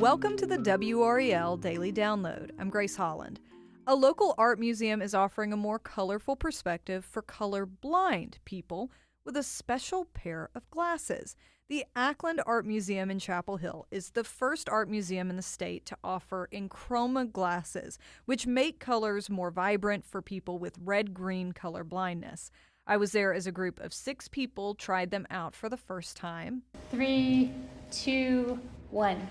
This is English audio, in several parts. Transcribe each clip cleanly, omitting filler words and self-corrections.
Welcome to the WRAL Daily Download. I'm Grace Holland. A local art museum is offering a more colorful perspective for colorblind people with a special pair of glasses. The Ackland Art Museum in Chapel Hill is the first art museum in the state to offer Enchroma glasses, which make colors more vibrant for people with red-green color blindness. I was there as a group of 6 people tried them out for the first time. 3, 2, 1.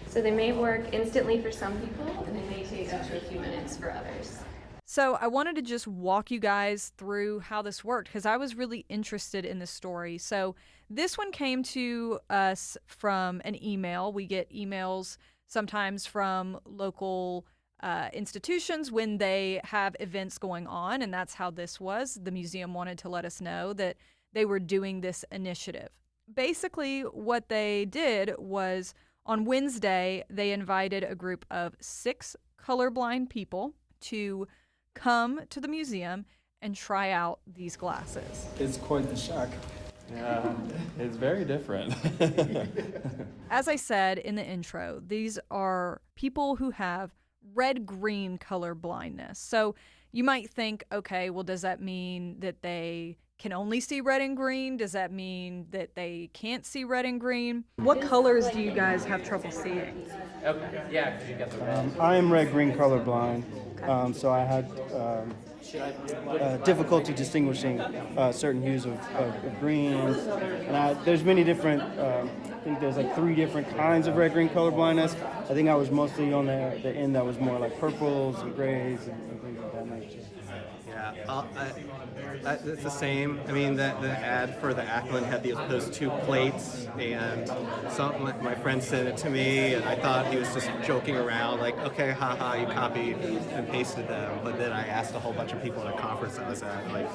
So they may work instantly for some people, and they may take up to a few minutes for others. So I wanted to just walk you guys through how this worked because I was really interested in this story. So this one came to us from an email. We get emails sometimes from local institutions when they have events going on, and that's how this was. The museum wanted to let us know that they were doing this initiative. Basically, what they did was on Wednesday, they invited a group of 6 colorblind people to come to the museum and try out these glasses. It's quite the shock. Yeah, it's very different. As I said in the intro, these are people who have red-green color blindness. So you might think, okay, well, does that mean that they can only see red and green? Does that mean that they can't see red and green? What colors do you guys have trouble seeing? Okay, yeah, because you got the red. I am red-green colorblind, so I had difficulty distinguishing certain hues of greens. And there's many different, I think there's like 3 different kinds of red-green color blindness. I think I was mostly on the end that was more like purples and grays and things of that nature. Yeah, it's the same. I mean, the ad for the Ackland had those 2 plates, and my friend sent it to me, and I thought he was just joking around, like, okay, haha, you copied and pasted them. But then I asked a whole bunch of people at a conference I was at, like,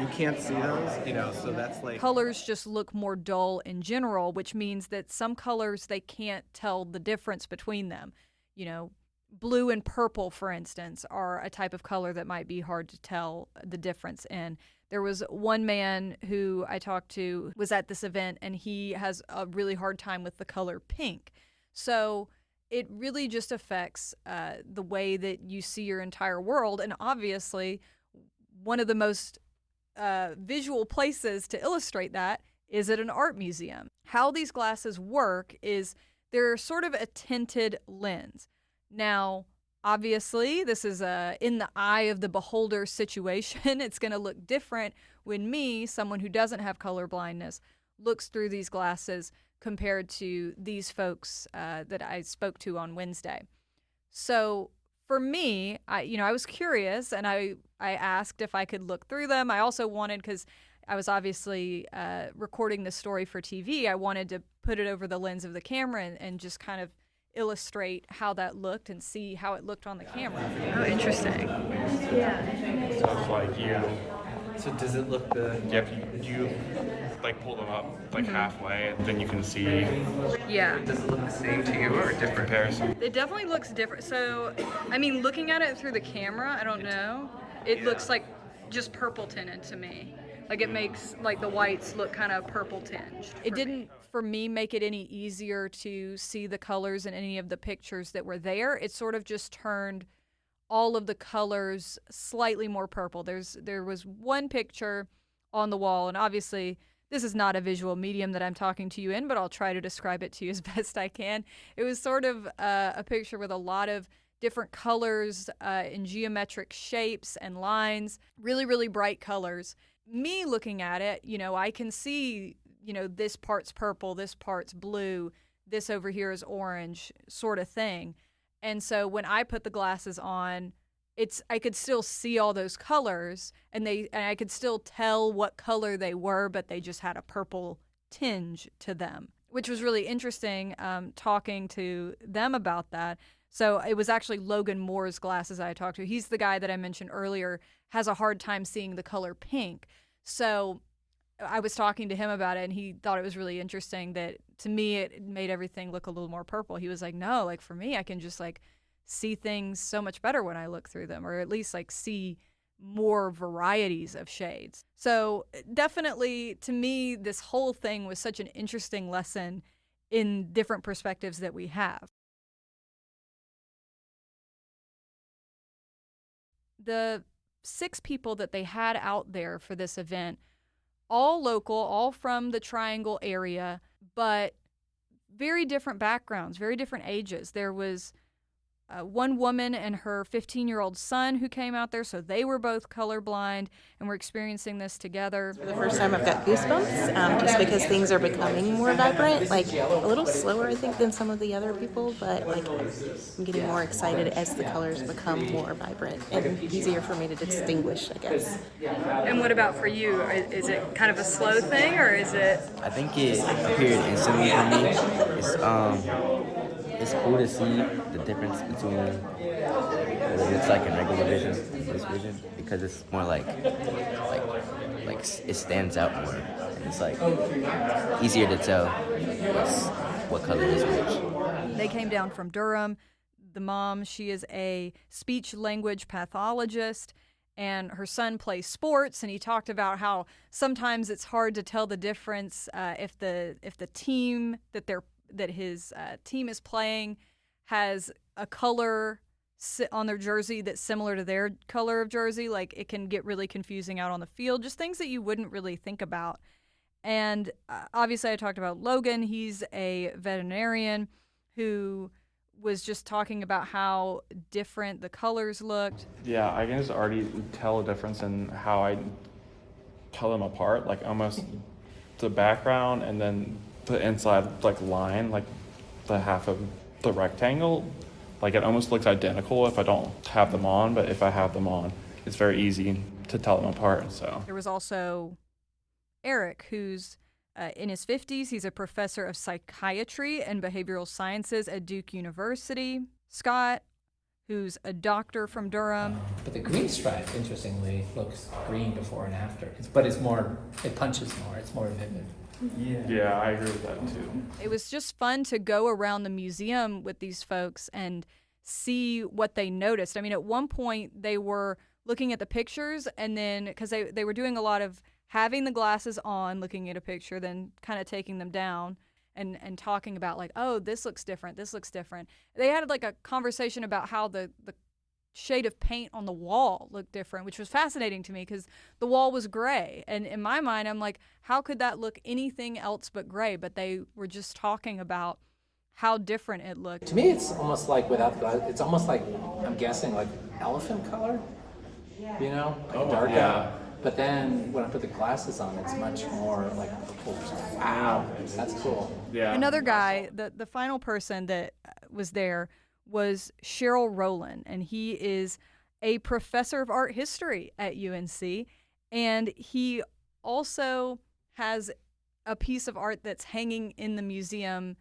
you can't see those, so that's like... Colors just look more dull in general, which means that some colors, they can't tell the difference between them. Blue and purple, for instance, are a type of color that might be hard to tell the difference in. There was one man who I talked to was at this event, and he has a really hard time with the color pink. So it really just affects the way that you see your entire world. And obviously, one of the most visual places to illustrate that is at an art museum. How these glasses work is they're sort of a tinted lens. Now, obviously, this is a in the eye of the beholder situation. It's going to look different when me, someone who doesn't have color blindness, looks through these glasses compared to these folks that I spoke to on Wednesday. So for me, I was curious, and I asked if I could look through them. I also wanted, because I was obviously recording this story for TV, I wanted to put it over the lens of the camera and just kind of illustrate how that looked and see how it looked on the camera. Oh, interesting. Yeah. So it's like you, So does it look the... you like pull them up like halfway, and then you can see Yeah. Does it look the same to you or different? comparison. It definitely looks different. So, I mean, looking at it through the camera, I don't know. It looks like just purple tinted to me. Like it makes like the whites look kind of purple tinged. It didn't, for me, make it any easier to see the colors in any of the pictures that were there. It sort of just turned all of the colors slightly more purple. There was one picture on the wall, and obviously this is not a visual medium that I'm talking to you in, but I'll try to describe it to you as best I can. It was sort of a picture with a lot of different colors in geometric shapes and lines, really, really bright colors. Me looking at it, I can see, this part's purple, this part's blue, this over here is orange, sort of thing. And so when I put the glasses on, I could still see all those colors, and I could still tell what color they were, but they just had a purple tinge to them, which was really interesting talking to them about that. So it was actually Logan Moore's glasses I talked to. He's the guy that I mentioned earlier, has a hard time seeing the color pink. So I was talking to him about it, and he thought it was really interesting that, to me, it made everything look a little more purple. He was like, no, like for me, I can just like see things so much better when I look through them, or at least like see more varieties of shades. So definitely, to me, this whole thing was such an interesting lesson in different perspectives that we have. The 6 people that they had out there for this event, all local, all from the Triangle area, but very different backgrounds, very different ages. There was one woman and her 15-year-old son who came out there, so they were both colorblind and were experiencing this together. For the first time I've got goosebumps, just because things are becoming more vibrant, like a little slower I think than some of the other people, but like I'm getting more excited as the colors become more vibrant and easier for me to distinguish, I guess. And what about for you? Is it kind of a slow thing, or is it? I think it appeared instantly for me. It's cool to see the difference between what it looks like in regular vision and this vision, because it's more like it stands out more, and it's like easier to tell what color is which. They came down from Durham. The mom, she is a speech language pathologist, and her son plays sports, and he talked about how sometimes it's hard to tell the difference if the team that his team is playing has a color on their jersey that's similar to their color of jersey. Like, it can get really confusing out on the field, just things that you wouldn't really think about. And obviously I talked about Logan. He's a veterinarian who was just talking about how different the colors looked. Yeah, I can just already tell a difference in how I tell them apart, like almost the background and then the inside like line, like the half of the rectangle, like it almost looks identical if I don't have them on, but if I have them on, it's very easy to tell them apart. So there was also Eric, who's in his 50s. He's a professor of psychiatry and behavioral sciences at Duke University. Scott, who's a doctor from Durham. But the green stripe, interestingly, looks green before and after. It punches more, it's more vivid. yeah, I agree with that too. It was just fun to go around the museum with these folks and see what they noticed. I mean, at one point they were looking at the pictures, and then because they were doing a lot of having the glasses on, looking at a picture, then kind of taking them down and talking about like, oh, this looks different, this looks different. They had like a conversation about how the shade of paint on the wall looked different, which was fascinating to me because the wall was gray. And in my mind, I'm like, how could that look anything else but gray? But they were just talking about how different it looked. To me, it's almost like without the glasses, it's almost like, I'm guessing, like elephant color, you know? Like dark out. But then when I put the glasses on, it's much more like purple. Wow, that's cool. Yeah. Another guy, the final person that was there was Cheryl Rowland, and he is a professor of art history at UNC, and he also has a piece of art that's hanging in the museum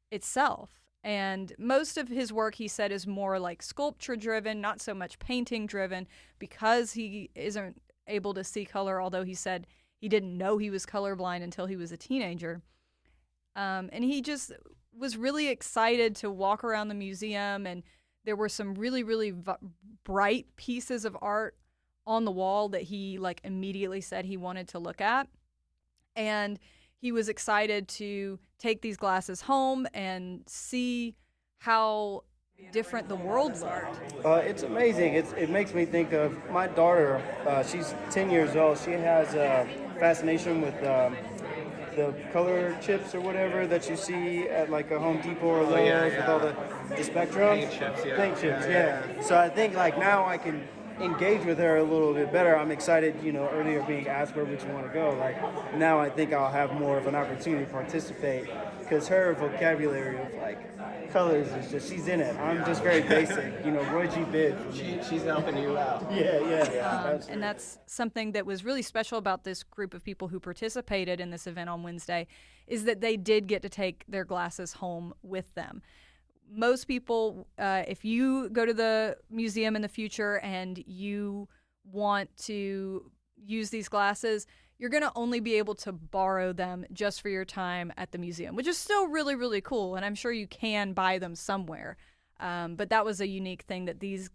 itself. And most of his work, he said, is more like sculpture driven, not so much painting driven, because he isn't able to see color, although he said he didn't know he was colorblind until he was a teenager. And he just was really excited to walk around the museum, and there were some really, really bright pieces of art on the wall that he like immediately said he wanted to look at. And he was excited to take these glasses home and see how different the world looked. It's amazing. It makes me think of my daughter. She's 10 years old. She has a fascination with the color chips or whatever that you see at like a Home Depot or Lowe's with all the spectrum. Paint chips, yeah. Paint chips, yeah. So I think like now I can engage with her a little bit better. I'm excited, earlier being asked where would you want to go. Like now I think I'll have more of an opportunity to participate because her vocabulary of like colors is just, she's in it. I'm just very basic, Roy G. Biv. She's helping you out. Yeah. And that's something that was really special about this group of people who participated in this event on Wednesday, is that they did get to take their glasses home with them. Most people, if you go to the museum in the future and you want to use these glasses, you're going to only be able to borrow them just for your time at the museum, which is still really, really cool. And I'm sure you can buy them somewhere. But that was a unique thing that these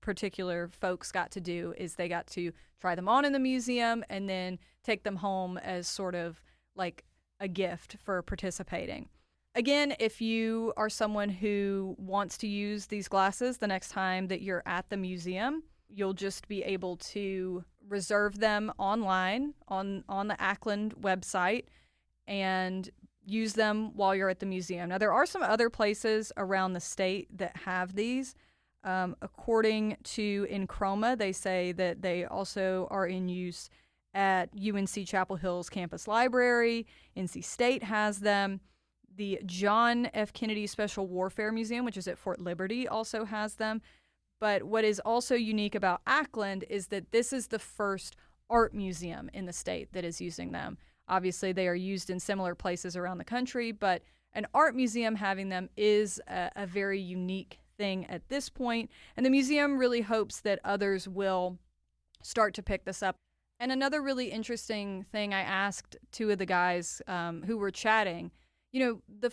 particular folks got to do, is they got to try them on in the museum and then take them home as sort of like a gift for participating. Again, if you are someone who wants to use these glasses the next time that you're at the museum, you'll just be able to reserve them online on the Ackland website and use them while you're at the museum. Now, there are some other places around the state that have these. According to Enchroma, they say that they also are in use at UNC Chapel Hill's campus library. NC State has them. The John F. Kennedy Special Warfare Museum, which is at Fort Liberty, also has them. But what is also unique about Ackland is that this is the first art museum in the state that is using them. Obviously, they are used in similar places around the country, but an art museum having them is a very unique thing at this point. And the museum really hopes that others will start to pick this up. And another really interesting thing, I asked two of the guys who were chatting, you know, the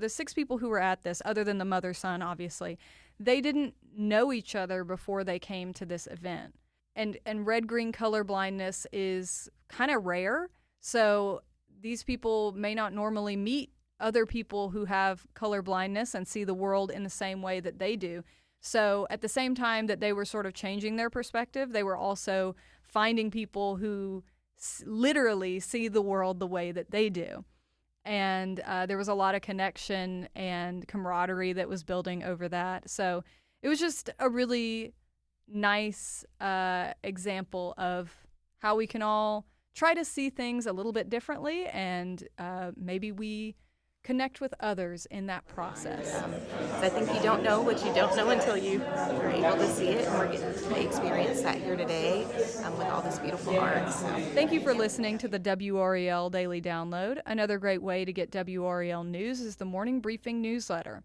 6 people who were at this, other than the mother-son, obviously, they didn't know each other before they came to this event. And red-green color blindness is kind of rare, so these people may not normally meet other people who have color blindness and see the world in the same way that they do. So at the same time that they were sort of changing their perspective, they were also finding people who literally see the world the way that they do. And there was a lot of connection and camaraderie that was building over that. So it was just a really nice example of how we can all try to see things a little bit differently, and maybe we connect with others in that process. I think you don't know what you don't know until you are able to see it, and we're getting to experience that here today with all this beautiful art. So. Thank you for listening to the WRAL Daily Download. Another great way to get WRAL news is the Morning Briefing newsletter.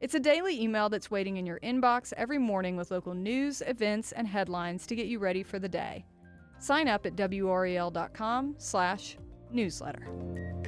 It's a daily email that's waiting in your inbox every morning with local news, events, and headlines to get you ready for the day. Sign up at WRAL.com/newsletter.